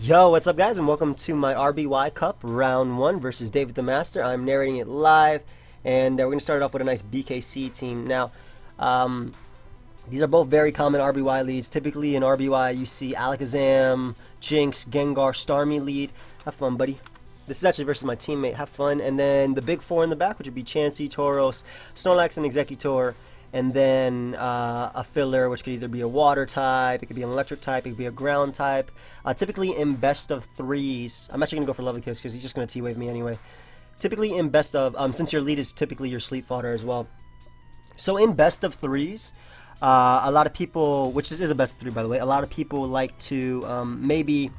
Yo, what's up guys, and welcome to my RBY Cup Round 1 versus David the Master. I'm narrating it live, and we're going to start it off with a nice BKC team. Now, these are both very common RBY leads. Typically in RBY you see Alakazam, Jinx, Gengar, Starmie lead. Have fun, buddy. This is actually versus my teammate. Have fun. And then the big four in the back, which would be Chansey, Tauros, Snorlax, and Exeggutor. And then a filler, which could either be a water type, it could be an electric type, it could be a ground type. Typically in best of threes, I'm actually going to go for Lovely Kiss because he's just going to T-Wave me anyway. Typically in best of, since your lead is typically your sleep fodder as well. So in best of threes, a lot of people, which this is a best of three by the way, a lot of people like to maybe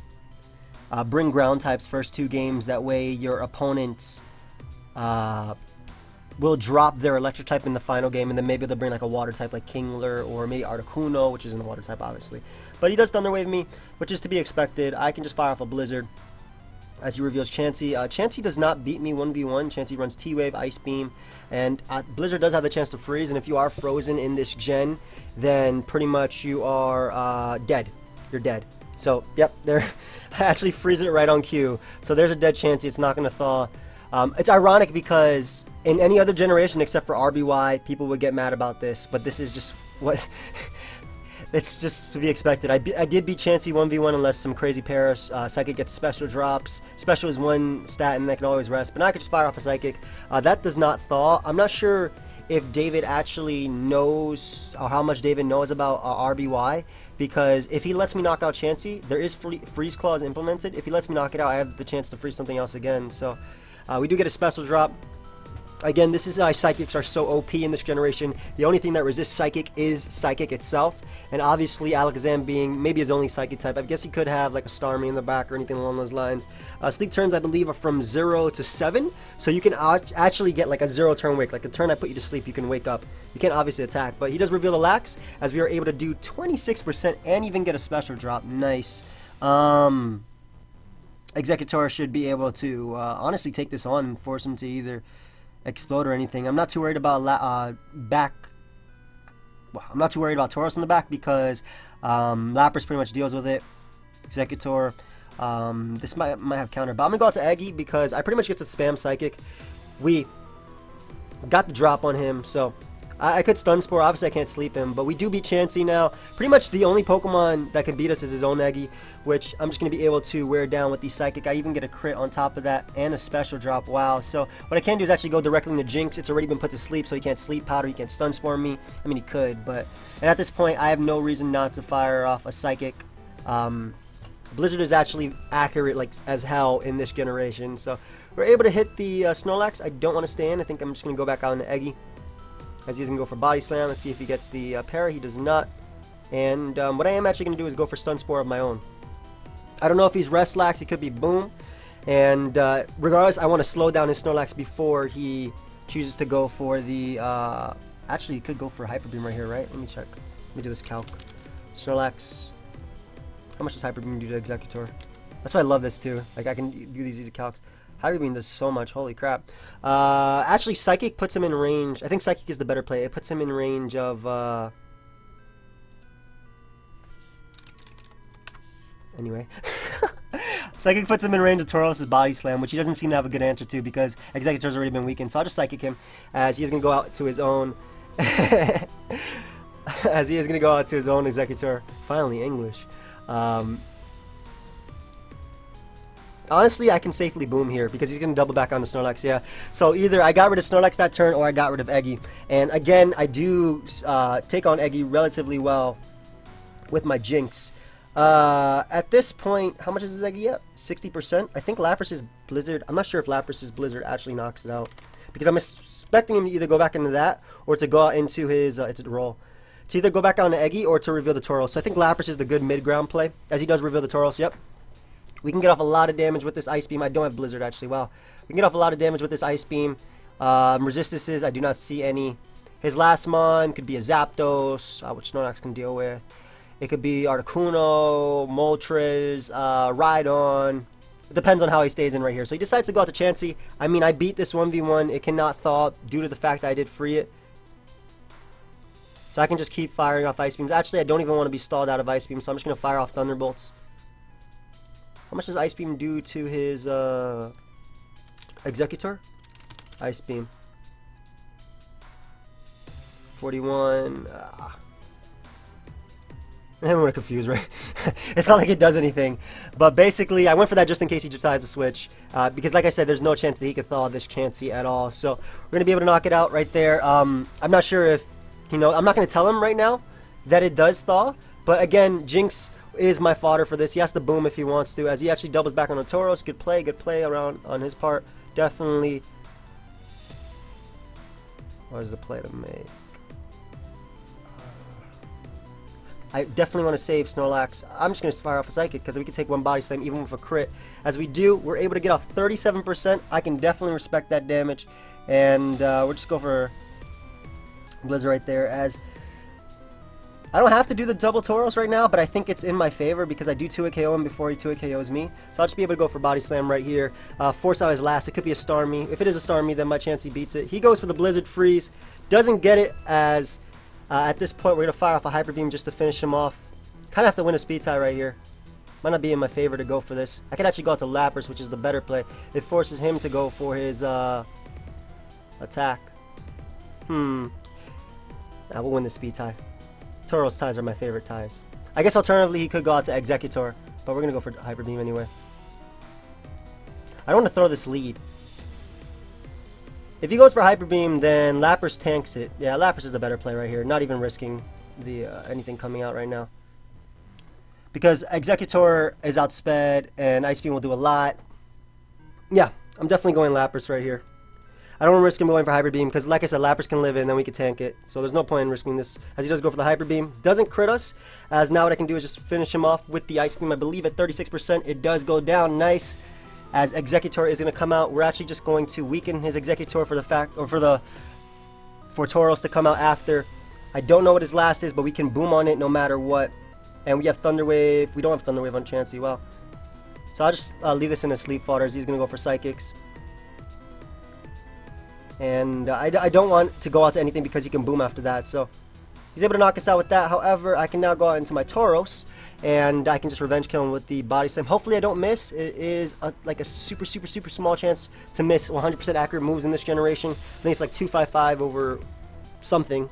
bring ground types first two games. That way your opponents will drop their electric type in the final game, and then maybe they'll bring like a water type like Kingler or maybe Articuno, which isn't a water type obviously. But he does Thunder Wave me, which is to be expected. I can just fire off a Blizzard as he reveals Chansey. Chansey does not beat me 1v1. Chansey runs T-Wave, Ice Beam, and Blizzard does have the chance to freeze, and if you are frozen in this gen, then pretty much you are dead. You're dead. So, yep, I actually freeze it right on cue. So there's a dead Chansey. It's not going to thaw. It's ironic because in any other generation except for RBY, people would get mad about this, but this is just what... It's just to be expected. I did beat Chansey 1v1 unless some crazy Paris. Psychic gets special drops. Special is one stat and I can always rest, but now I can just fire off a Psychic. That does not thaw. I'm not sure if David actually knows, or how much David knows about RBY, because if he lets me knock out Chansey, there is freeze clause implemented. If he lets me knock it out, I have the chance to freeze something else again. So we do get a special drop. Again, this is why Psychics are so OP in this generation. The only thing that resists Psychic is Psychic itself. And obviously, Alakazam being maybe his only Psychic type. I guess he could have like a Starmie in the back or anything along those lines. Sleep turns, I believe, are from 0 to 7. So you can actually get like a 0 turn wake. Like the turn I put you to sleep, you can wake up. You can't obviously attack. But he does reveal the Lax, as we are able to do 26% and even get a special drop. Nice. Exeggutor should be able to honestly take this on and force him to either explode or anything. I'm not too worried about I'm not too worried about Tauros in the back because Lapras pretty much deals with it. Exeggutor. This might have counter, but I'm gonna go out to Eggy because I pretty much get to spam Psychic. We got the drop on him, so I could Stun Spore. Obviously I can't sleep him, but we do beat Chansey now. Pretty much the only Pokemon that can beat us is his own Eggy, which I'm just going to be able to wear down with the Psychic. I even get a crit on top of that and a special drop. Wow. So what I can do is actually go directly into Jinx. It's already been put to sleep, so he can't Sleep Powder, he can't Stun Spore me. I mean, he could, but... And at this point, I have no reason not to fire off a Psychic. Blizzard is actually accurate like as hell in this generation, so we're able to hit the Snorlax. I don't want to stay in. I think I'm just going to go back out into Eggy, as he's going to go for Body Slam. Let's see if he gets the parry. He does not. And what I am actually going to do is go for Stun Spore of my own. I don't know if he's Restlax. He could be Boom. And regardless, I want to slow down his Snorlax before he chooses to go for the... actually, he could go for Hyper Beam right here, right? Let me check. Let me do this calc. Snorlax. How much does Hyper Beam do to Exeggutor? That's why I love this too. Like, I can do these easy calcs. Hyper Beam does so much, holy crap. Actually, Psychic puts him in range. I think Psychic is the better play. It puts him in range of, anyway. Psychic puts him in range of Tauros' Body Slam, which he doesn't seem to have a good answer to because Exeggutor's already been weakened. So I'll just Psychic him, as he is going to go out to his own... as he is going to go out to his own Exeggutor. Finally, English. Honestly, I can safely Boom here because he's going to double back on the Snorlax, yeah. So either I got rid of Snorlax that turn or I got rid of Eggy. And again, I do take on Eggy relatively well with my Jinx. At this point, how much is his Eggy at? 60%? I think Lapras' Blizzard, I'm not sure if Lapras' Blizzard actually knocks it out. Because I'm expecting him to either go back into that or to go out into his, it's a roll. To either go back down to Eggy or to reveal the Tauros. So I think Lapras is the good mid-ground play, as he does reveal the Tauros, yep. We can get off a lot of damage with this Ice Beam. I don't have Blizzard, actually. Wow. We can get off a lot of damage with this Ice Beam. Resistances, I do not see any. His last mon could be a Zapdos, which Snorlax can deal with. It could be Articuno, Moltres, Rhydon. It depends on how he stays in right here. So he decides to go out to Chansey. I mean, I beat this 1v1. It cannot thaw due to the fact that I did free it. So I can just keep firing off Ice Beams. Actually, I don't even want to be stalled out of Ice Beams, so I'm just going to fire off Thunderbolts. How much does Ice Beam do to his Executor? Ice Beam. 41. I'm gonna confuse, right? It's not like it does anything, but basically I went for that just in case he decides to switch, because like I said, there's no chance that he could thaw this Chansey at all. So we're gonna be able to knock it out right there. I'm not sure if, you know, I'm not gonna tell him right now that it does thaw, but again, Jinx is my fodder for this. He has to boom if he wants to, as he actually doubles back on a Tauros. Good play around on his part. Definitely. What is the play to make? I definitely want to save Snorlax. I'm just going to fire off a Psychic because we can take one Body Slam even with a crit. As we do, we're able to get off 37%. I can definitely respect that damage. And we'll just go for Blizzard right there. As I don't have to do the double Tauros right now, but I think it's in my favor because I do 2-hit KO him before he 2-hit KOs me. So I'll just be able to go for Body Slam right here. Force out his last. It could be a Starmie. If it is a Starmie, then my chance he beats it. He goes for the Blizzard Freeze. Doesn't get it, as at this point we're going to fire off a Hyper Beam just to finish him off. Kind of have to win a speed tie right here. Might not be in my favor to go for this. I could actually go out to Lapras, which is the better play. It forces him to go for his attack. Nah, we'll win the speed tie. Tauros ties are my favorite ties. I guess alternatively he could go out to Executor, but we're going to go for Hyper Beam anyway. I don't want to throw this lead. If he goes for Hyper Beam, then Lapras tanks it. Yeah, Lapras is the better play right here. Not even risking the anything coming out right now. Because Executor is outsped, and Ice Beam will do a lot. Yeah, I'm definitely going Lapras right here. I don't want to risk him going for Hyper Beam, because like I said, Lapras can live it, and then we can tank it. So there's no point in risking this, as he does go for the Hyper Beam. Doesn't crit us, as now what I can do is just finish him off with the Ice Beam. I believe at 36%, it does go down. Nice. As Executor is going to come out, we're actually just going to weaken his Executor for Tauros to come out after. I don't know what his last is, but we can boom on it no matter what. And we have Thunder Wave. We don't have Thunder Wave on Chansey. Well, so I'll just leave this in his sleep fodder, as he's going to go for Psychics. And I don't want to go out to anything because he can boom after that. So he's able to knock us out with that. However, I can now go out into my Tauros, and I can just revenge kill him with the Body Slam. Hopefully I don't miss. It is like a super small chance to miss 100% accurate moves in this generation. I think it's like 255 over something,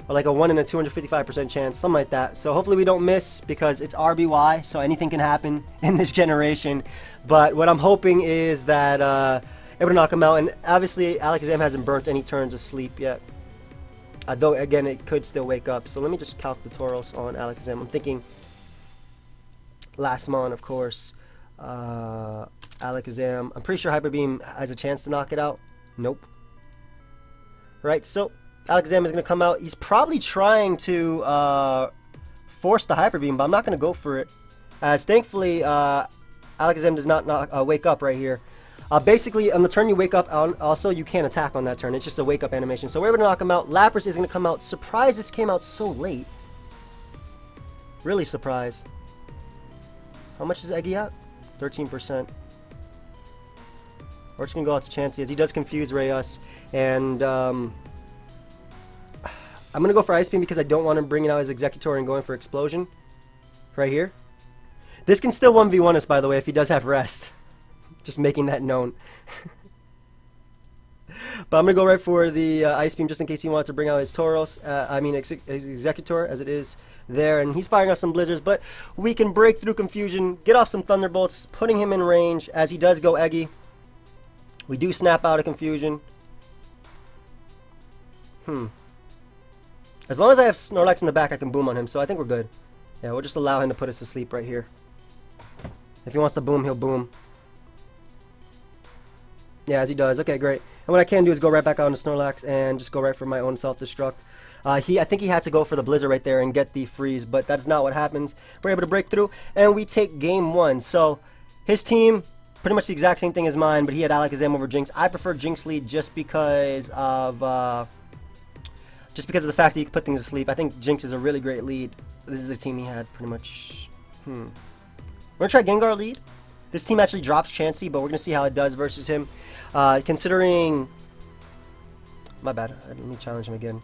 or like a 1 in a 255% chance, something like that. So hopefully we don't miss, because it's RBY, so anything can happen in this generation. But what I'm hoping is that able to knock him out. And obviously Alakazam hasn't burnt any turns of sleep yet. Though, again, it could still wake up. So let me just calc the Tauros on Alakazam. I'm thinking last mon, of course. Alakazam. I'm pretty sure Hyper Beam has a chance to knock it out. Nope. Right, so Alakazam is going to come out. He's probably trying to force the Hyper Beam, but I'm not going to go for it. As thankfully, Alakazam does not wake up right here. Basically, on the turn you wake up, also you can't attack on that turn. It's just a wake up animation. So we're able to knock him out. Lapras is going to come out. Surprised this came out so late. Really surprised. How much is Eggy at? 13%. We're just going to go out to Chansey, as he does confuse Rayus. And I'm going to go for Ice Beam because I don't want him bringing out his Executor and going for Explosion. Right here. This can still 1v1 us, by the way, if he does have Rest. Just making that known. But I'm going to go right for the Ice Beam just in case he wants to bring out his Tauros. Executor, as it is there. And he's firing off some Blizzards. But we can break through confusion, get off some Thunderbolts, putting him in range as he does go Eggy. We do snap out of confusion. As long as I have Snorlax in the back, I can boom on him. So I think we're good. Yeah, we'll just allow him to put us to sleep right here. If he wants to boom, he'll boom. Yeah, as he does. Okay, great. And what I can do is go right back out into Snorlax and just go right for my own self-destruct. I think he had to go for the Blizzard right there and get the freeze, but that's not what happens. We're able to break through, and we take game 1. So his team, pretty much the exact same thing as mine, but he had Alakazam over Jinx. I prefer Jinx lead just because of the fact that you can put things to sleep. I think Jinx is a really great lead. This is the team he had, pretty much. We're gonna try Gengar lead. This team actually drops Chansey, but we're going to see how it does versus him. Considering... My bad. Let me challenge him again.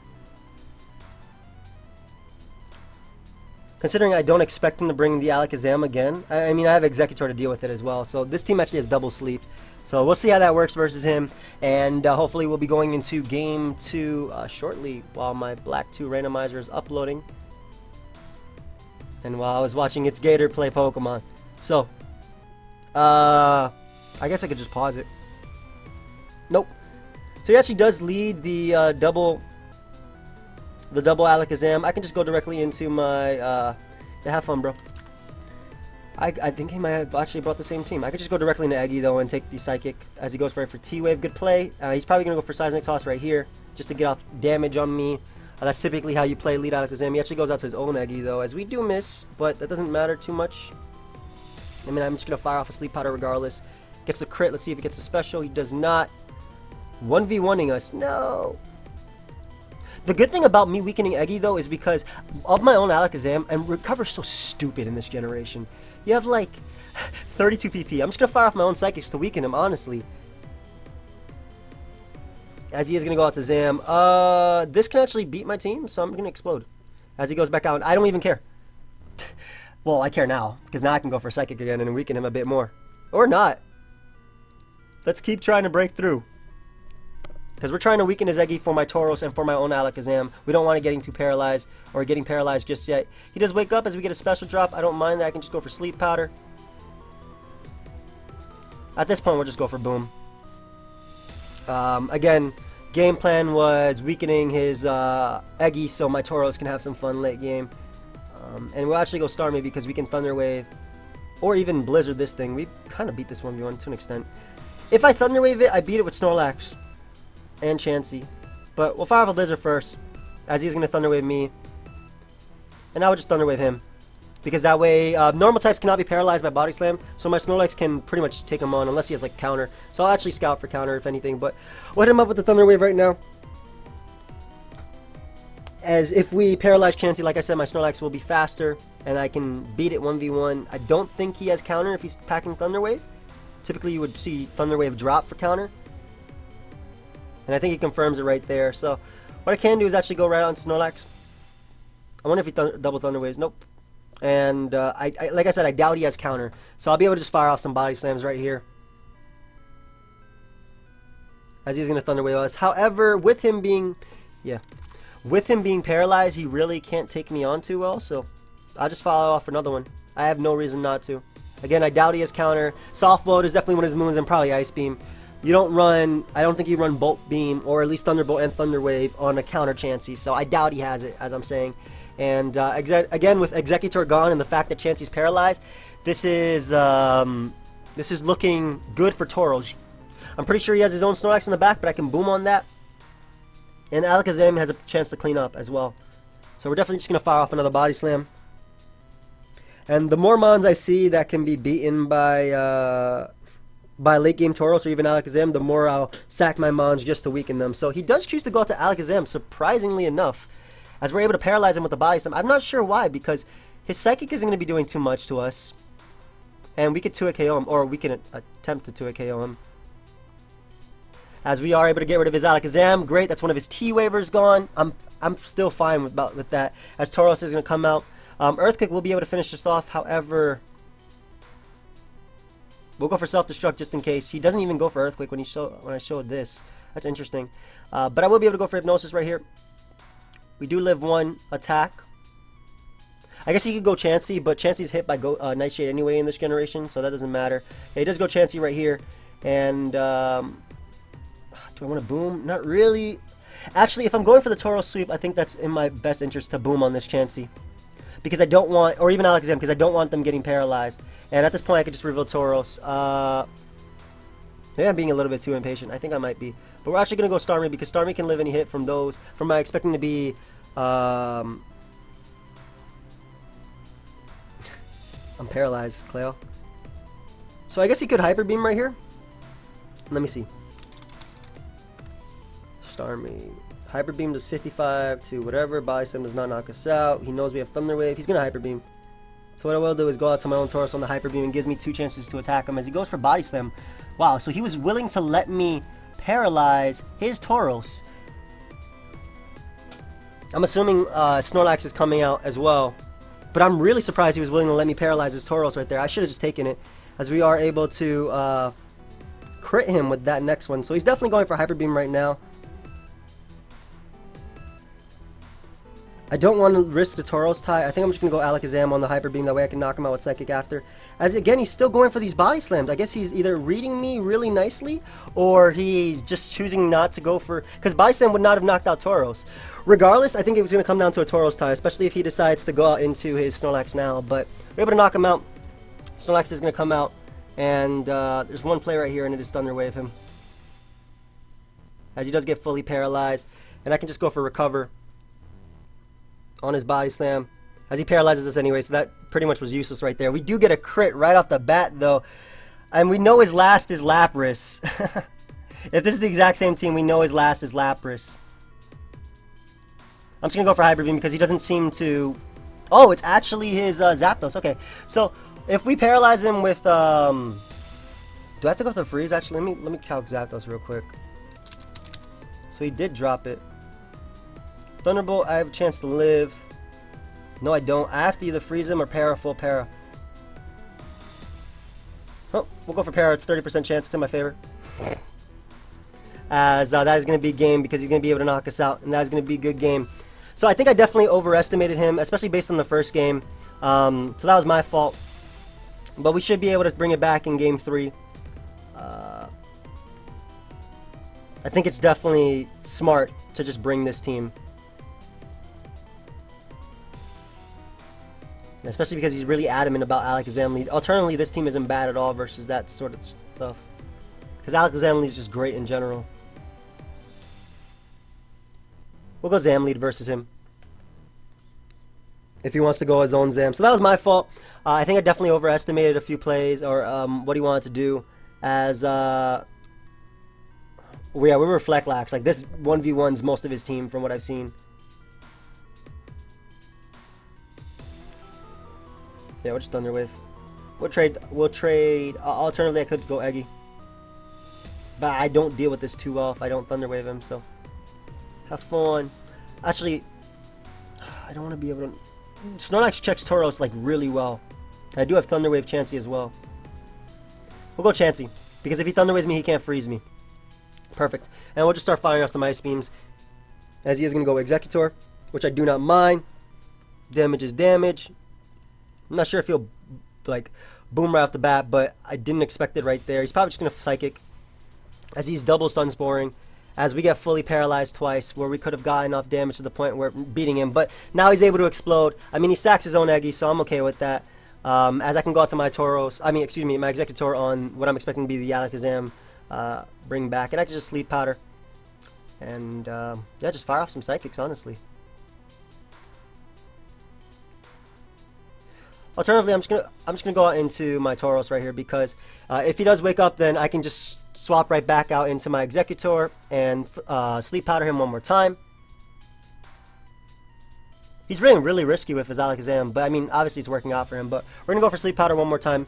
Considering I don't expect him to bring the Alakazam again. I mean, I have Executor to deal with it as well. So this team actually has double sleep. So we'll see how that works versus him. And hopefully we'll be going into Game 2 shortly while my Black 2 randomizer is uploading. And while I was watching its Gator play Pokemon. So, I guess I could just pause it. Nope. So he actually does lead the double Alakazam. I can just go directly into my yeah, have fun, bro. I think he might have actually brought the same team. I could just go directly into Eggy though and take the Psychic as he goes for T-Wave. Good play. He's probably gonna go for Seismic Toss right here just to get off damage on me. That's typically how you play lead Alakazam. He actually goes out to his own Eggy though, as we do miss, but that doesn't matter too much. I mean, I'm just gonna fire off a Sleep Powder regardless. Gets the crit. Let's see if he gets a special. He does not. 1v1ing us. No. The good thing about me weakening Eggy though is because of my own Alakazam, and Recover's so stupid in this generation. You have like 32 PP. I'm just gonna fire off my own Psychics to weaken him, honestly. As he is gonna go out to Zam. This can actually beat my team, so I'm gonna explode. As he goes back out, I don't even care. Well, I care now, because now I can go for Psychic again and weaken him a bit more. Or not. Let's keep trying to break through. Because we're trying to weaken his Eggy for my Tauros and for my own Alakazam. We don't want to getting too paralyzed or getting paralyzed just yet. He does wake up as we get a special drop. I don't mind that. I can just go for Sleep Powder. At this point, we'll just go for Boom. Again, game plan was weakening his Eggy so my Tauros can have some fun late game. And we'll actually go Starmie because we can Thunder Wave or even Blizzard this thing. We kind of beat this 1v1 to an extent. If I Thunder Wave it, I beat it with Snorlax and Chansey. But we'll fire off a Blizzard first, as he's going to Thunder Wave me. And I would just Thunder Wave him. Because that way, normal types cannot be paralyzed by Body Slam, so my Snorlax can pretty much take him on, unless he has like counter. So I'll actually scout for counter, if anything. But we'll hit him up with the Thunder Wave right now. As if we paralyze Chansey, like I said, my Snorlax will be faster, and I can beat it 1v1. I don't think he has counter if he's packing Thunder Wave. Typically, you would see Thunder Wave drop for counter. And I think he confirms it right there. So what I can do is actually go right on to Snorlax. I wonder if he double Thunder Waves. Nope. And like I said, I doubt he has counter. So I'll be able to just fire off some Body Slams right here. As he's going to Thunder Wave us. However, with him being paralyzed, he really can't take me on too well. So I'll just follow off another one. I have no reason not to. Again, I doubt he has counter. Soft Load is definitely one of his moves, and probably Ice Beam. You don't run, I don't think you run Bolt Beam, or at least Thunderbolt and Thunder Wave on a counter Chansey, so I doubt he has it, as I'm saying. And again, with Executor gone and the fact that Chansey's paralyzed, this is looking good for Tauros. I'm pretty sure he has his own Snorlax in the back, but I can boom on that. And Alakazam has a chance to clean up as well. So we're definitely just going to fire off another Body Slam. And the more Mons I see that can be beaten by late game Tauros or even Alakazam, the more I'll sack my Mons just to weaken them. So he does choose to go out to Alakazam, surprisingly enough, as we're able to paralyze him with the Body Slam. I'm not sure why, because his Psychic isn't going to be doing too much to us. And we could 2-hit KO him, or we can attempt to 2-hit KO him. As we are able to get rid of his Alakazam. Great, that's one of his T-Wavers gone. I'm still fine with that, as Tauros is going to come out. Earthquake will be able to finish this off, however, we'll go for Self-Destruct just in case. He doesn't even go for Earthquake when I showed this. That's interesting. But I will be able to go for Hypnosis right here. We do live one attack. I guess he could go Chansey, but Chansey's hit by Nightshade anyway in this generation, so that doesn't matter. Yeah, he does go Chansey right here. And do I want to boom? Not really. Actually, if I'm going for the Tauros sweep, I think that's in my best interest to boom on this Chansey. Because I don't want, or even Alakazam, because I don't want them getting paralyzed. And at this point, I could just reveal Tauros. Maybe I'm being a little bit too impatient. I think I might be. But we're actually going to go Starmie, because Starmie can live any hit from those. From my expecting to be... I'm paralyzed, Cleo. So I guess he could Hyper Beam right here. Let me see. Starmie. Hyper Beam does 55 to whatever. Body Slam does not knock us out. He knows we have Thunder Wave. He's going to Hyper Beam. So what I will do is go out to my own Tauros on the Hyper Beam and gives me 2 chances to attack him as he goes for Body Slam. Wow, so he was willing to let me paralyze his Tauros. I'm assuming Snorlax is coming out as well. But I'm really surprised he was willing to let me paralyze his Tauros right there. I should have just taken it, as we are able to crit him with that next one. So he's definitely going for Hyper Beam right now. I don't want to risk the Tauros tie. I think I'm just going to go Alakazam on the Hyper Beam. That way I can knock him out with Psychic after. As again, he's still going for these body slams. I guess he's either reading me really nicely, or he's just choosing not to go for... Because body slam would not have knocked out Tauros. Regardless, I think it was going to come down to a Tauros tie, especially if he decides to go out into his Snorlax now. But we're able to knock him out. Snorlax is going to come out. And there's one play right here, and it is Thunder Wave him. As he does get fully paralyzed. And I can just go for Recover on his body slam, as he paralyzes us anyway, so that pretty much was useless right there. We do get a crit right off the bat though, and we know his last is Lapras. If this is the exact same team, we know his last is Lapras. I'm just gonna go for Hyper Beam because he doesn't seem to... Oh, it's actually his Zapdos. Okay, so if we paralyze him with do I have to go for the freeze? Actually, let me calc Zapdos real quick. So he did drop it. Thunderbolt, I have a chance to live. No, I don't. I have to either freeze him or para, full para. Oh, we'll go for para. It's 30% chance. It's in my favor. As that is going to be game because he's going to be able to knock us out. And that is going to be a good game. So I think I definitely overestimated him, especially based on the first game. So that was my fault. But we should be able to bring it back in game 3. I think it's definitely smart to just bring this team. Especially because he's really adamant about Alakazam lead. Alternatively, this team isn't bad at all versus that sort of stuff. Because Alakazam lead is just great in general. We'll go Zam lead versus him. If he wants to go his own Zam. So that was my fault. I think I definitely overestimated a few plays or what he wanted to do. As, yeah, we were Flecklax. Like, this 1v1's most of his team from what I've seen. Yeah, we'll just Thunder Wave. We'll trade. Alternatively, I could go Eggy. But I don't deal with this too well if I don't Thunder Wave him, so. Have fun. Actually, I don't want to be able to... Snorlax checks Tauros, like, really well. I do have Thunder Wave Chansey as well. We'll go Chansey. Because if he Thunder Waves me, he can't freeze me. Perfect. And we'll just start firing off some Ice Beams. As he is going to go Executor, which I do not mind. Damage is damage. I'm not sure if he'll, like, boom right off the bat, but I didn't expect it right there. He's probably just going to Psychic, as he's double Sun Sporing, as we get fully paralyzed twice, where we could have gotten enough damage to the point where beating him. But now he's able to explode. I mean, he sacks his own Eggy, so I'm okay with that. As I can go out to my Tauros, my Executor on what I'm expecting to be the Alakazam bring back. And I can just Sleep Powder. And, yeah, just fire off some Psychics, honestly. Alternatively, I'm just gonna go out into my Tauros right here because if he does wake up, then I can just swap right back out into my Executor and Sleep Powder him one more time. He's really risky with his Alakazam, but I mean, obviously it's working out for him. But we're gonna go for Sleep Powder one more time.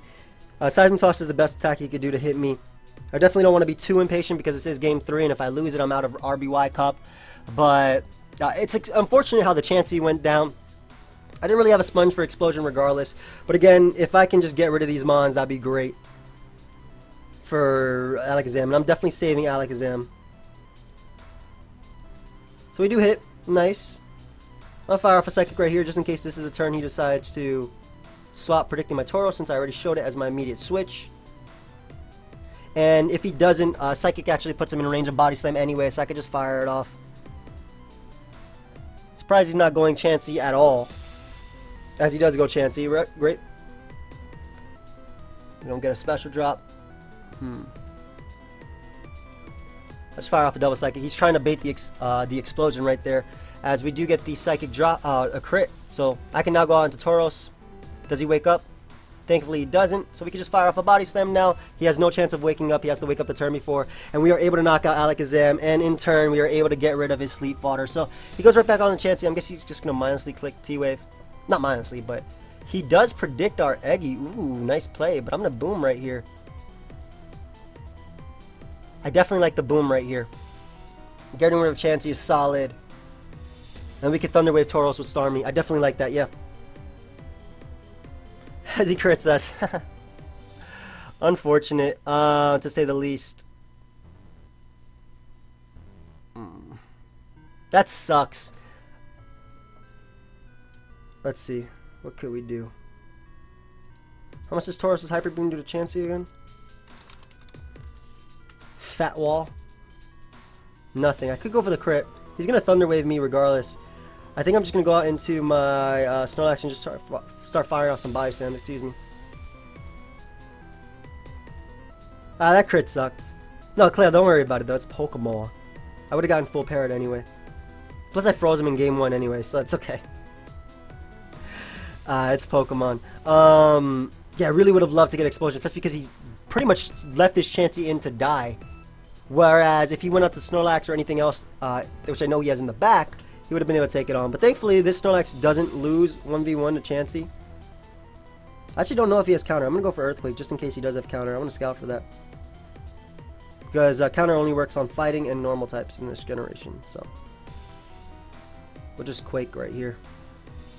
Seismic Toss is the best attack he could do to hit me. I definitely don't want to be too impatient because this is game 3, and if I lose it, I'm out of RBY Cup. But it's unfortunate how the Chansey went down. I didn't really have a sponge for Explosion regardless. But again, if I can just get rid of these Mons, that'd be great for Alakazam. And I'm definitely saving Alakazam. So we do hit. Nice. I'll fire off a Psychic right here just in case this is a turn he decides to swap predicting my Tauros, since I already showed it as my immediate switch. And if he doesn't, Psychic actually puts him in range of Body Slam anyway, so I could just fire it off. Surprised he's not going Chansey at all. As he does go Chansey, great. We don't get a special drop. Let's fire off a double Psychic. He's trying to bait the Explosion right there. As we do get the Psychic drop, a crit. So I can now go out into Tauros. Does he wake up? Thankfully he doesn't. So we can just fire off a Body Slam now. He has no chance of waking up. He has to wake up the turn before. And we are able to knock out Alakazam. And in turn, we are able to get rid of his Sleep Fodder. So he goes right back on the Chansey. I'm guessing he's just going to mindlessly click T-Wave. Not mindlessly, but he does predict our Eggy. Ooh, nice play. But I'm going to boom right here. I definitely like the boom right here. Getting rid of Chansey is solid. And we can Thunder Wave Tauros with Starmie. I definitely like that, yeah. as he crits us. Unfortunate, to say the least. That sucks. Let's see. What could we do? How much does Tauros' Hyper Beam do to Chansey again? Fat wall. Nothing. I could go for the crit. He's going to Thunder Wave me regardless. I think I'm just going to go out into my Snorlax and just start firing off some body slam. Excuse me. Ah, that crit sucked. No, Claire, don't worry about it though. It's Pokemon. I would have gotten full parrot anyway. Plus I froze him in game 1 anyway, so it's okay. It's Pokemon. Yeah, I really would have loved to get Explosion, just because he pretty much left his Chansey in to die. Whereas if he went out to Snorlax or anything else, which I know he has in the back, he would have been able to take it on. But thankfully, this Snorlax doesn't lose 1v1 to Chansey. I actually don't know if he has counter. I'm going to go for Earthquake just in case he does have counter. I want to scout for that. Because counter only works on fighting and normal types in this generation. So we'll just Quake right here.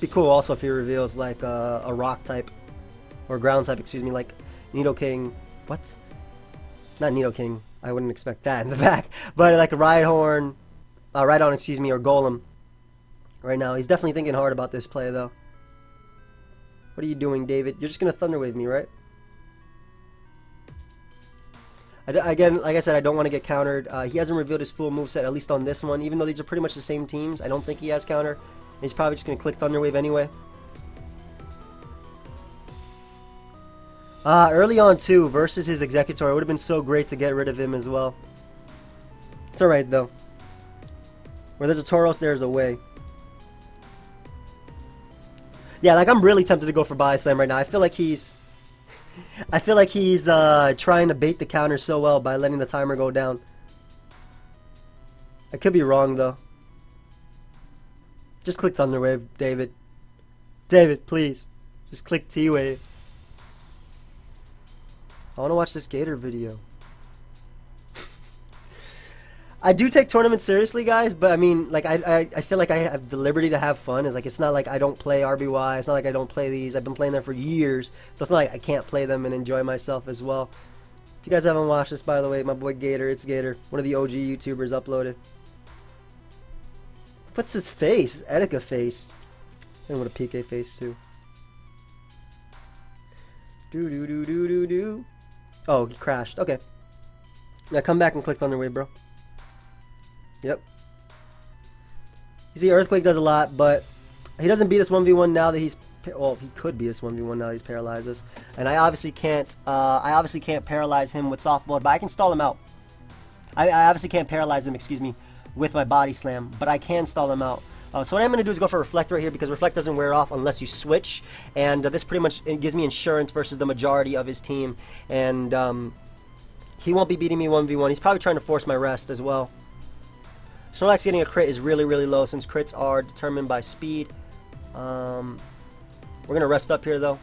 Be cool also if he reveals like a rock type or ground type, excuse me, like Nidoking. What? Not Nidoking. I wouldn't expect that in the back. But like a Rhydon, excuse me, or Golem. Right now, he's definitely thinking hard about this play though. What are you doing, David? You're just gonna Thunder Wave me, right? Again, like I said, I don't want to get countered. He hasn't revealed his full moveset, at least on this one. Even though these are pretty much the same teams, I don't think he has counter. He's probably just going to click Thunder Wave anyway. Early on, too, versus his Executor, it would have been so great to get rid of him as well. It's alright, though. Where there's a Tauros, there's a way. Yeah, like, I'm really tempted to go for Body Slam right now. I feel like he's trying to bait the counter so well by letting the timer go down. I could be wrong though. Just click Thunder Wave, David. David, please. Just click T-Wave. I want to watch this Gator video. I do take tournaments seriously, guys, but I mean, like, I feel like I have the liberty to have fun. It's like, it's not like I don't play RBY. It's not like I don't play these. I've been playing them for years, so it's not like I can't play them and enjoy myself as well. If you guys haven't watched this, by the way, my boy Gator, it's Gator, one of the OG YouTubers, uploaded. What's his face? Etika face. And what a PK face, too. Do. Oh, he crashed. Okay. Now come back and click Thunder Wave, bro. Yep. You see, Earthquake does a lot, but he doesn't beat us 1v1 now that he's... Well, he could beat us 1v1 now that he's paralyzed us. And I obviously can't paralyze him with Softball, but I can stall him out. I obviously can't paralyze him, excuse me, with my Body Slam, but I can stall him out. So what I'm going to do is go for Reflect right here, because Reflect doesn't wear off unless you switch. And this pretty much gives me insurance versus the majority of his team. And he won't be beating me 1v1. He's probably trying to force my rest as well. Snorlax getting a crit is really, really low since crits are determined by speed. We're going to rest up here, though.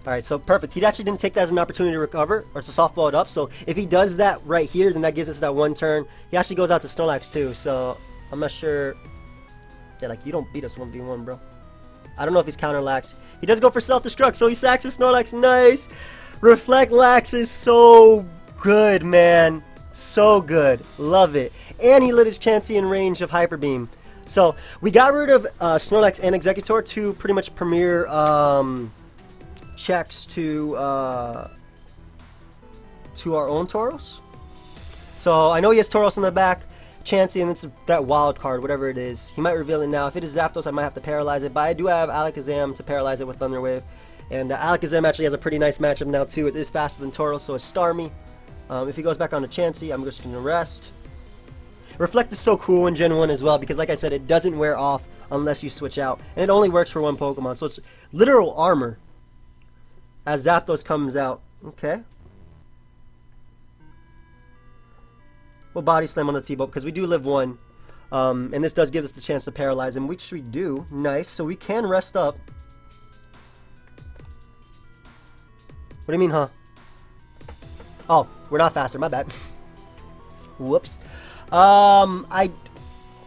Alright, so perfect. He actually didn't take that as an opportunity to recover, or to softball it up. So if he does that right here, then that gives us that one turn. He actually goes out to Snorlax, too. So I'm not sure. Yeah, like, you don't beat us 1v1, bro. I don't know if he's counter-lax. He does go for self-destruct, so he sacks his Snorlax. Nice! Reflect Lax is so good, man. So good. Love it. And he lit his Chansey in range of Hyper Beam. So, we got rid of Snorlax and Executor, two pretty much premier checks to our own Tauros. So, I know he has Tauros in the back, Chansey, and it's that wild card, whatever it is. He might reveal it now. If it is Zapdos, I might have to paralyze it, but I do have Alakazam to paralyze it with Thunder Wave. And Alakazam actually has a pretty nice matchup now, too. It is faster than Tauros, so it's Starmie. If he goes back on to Chansey, I'm just going to rest. Reflect is so cool in Gen 1 as well, because like I said, it doesn't wear off unless you switch out. And it only works for one Pokemon, so it's literal armor as Zapdos comes out. Okay. We'll Body Slam on the T-Bolt, because we do live one. And this does give us the chance to paralyze him, which we do. Nice, so we can rest up. What do you mean, huh? Oh, we're not faster, my bad. Whoops. Why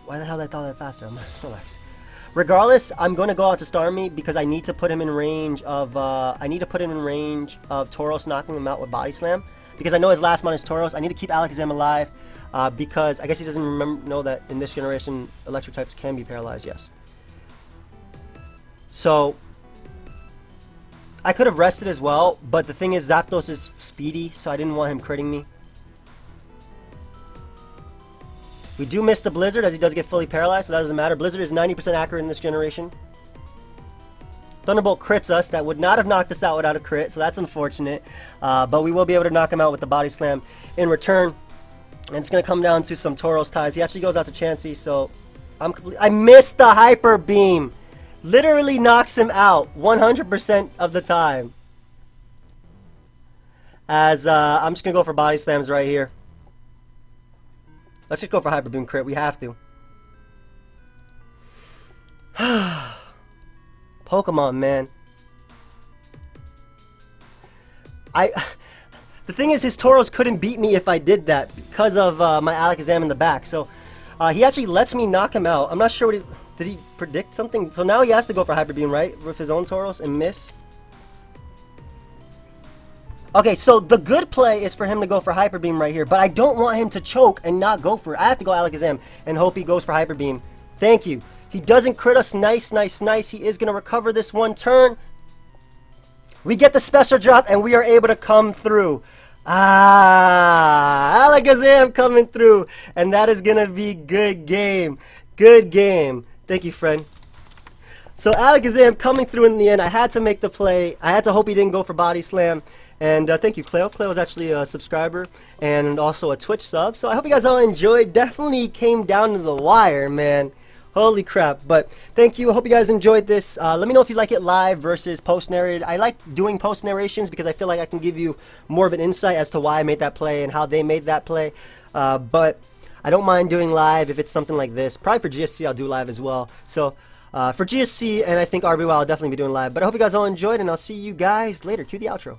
the hell did I thought they were faster? I'm Snorlax. Regardless, I'm going to go out to Starmie because I need to put him in range of Tauros knocking him out with Body Slam. Because I know his last mon is Tauros. I need to keep Alakazam alive because I guess he doesn't know that in this generation electric types can be paralyzed. Yes. So I could have rested as well, but the thing is Zapdos is speedy, so I didn't want him critting me. We do miss the Blizzard as he does get fully paralyzed, so that doesn't matter. Blizzard is 90% accurate in this generation. Thunderbolt crits us. That would not have knocked us out without a crit, so that's unfortunate. But we will be able to knock him out with the Body Slam in return. And it's going to come down to some Tauros ties. He actually goes out to Chansey, so I missed the Hyper Beam. Literally knocks him out 100% of the time. As I'm just going to go for Body Slams right here. Let's just go for Hyper Beam crit. We have to. Pokemon, man. The thing is, his Tauros couldn't beat me if I did that because of my Alakazam in the back. So he actually lets me knock him out. I'm not sure what did he predict something? So now he has to go for Hyper Beam, right? With his own Tauros and miss. Okay, so the good play is for him to go for Hyper Beam right here, but I don't want him to choke and not go for it. I have to go Alakazam and hope he goes for Hyper Beam. Thank you. He doesn't crit us. Nice, nice, nice. He is going to recover this one turn. We get the special drop, and we are able to come through. Alakazam coming through, and that is going to be good game. Good game. Thank you, friend. So Alakazam coming through in the end. I had to make the play. I had to hope he didn't go for Body Slam. And thank you, Cleo. Cleo is actually a subscriber and also a Twitch sub. So I hope you guys all enjoyed. Definitely came down to the wire, man. Holy crap. But thank you. I hope you guys enjoyed this. Let me know if you like it live versus post-narrated. I like doing post-narrations because I feel like I can give you more of an insight as to why I made that play and how they made that play. But I don't mind doing live if it's something like this. Probably for GSC I'll do live as well. So for GSC and I think RBY I'll definitely be doing live. But I hope you guys all enjoyed, and I'll see you guys later. Cue the outro.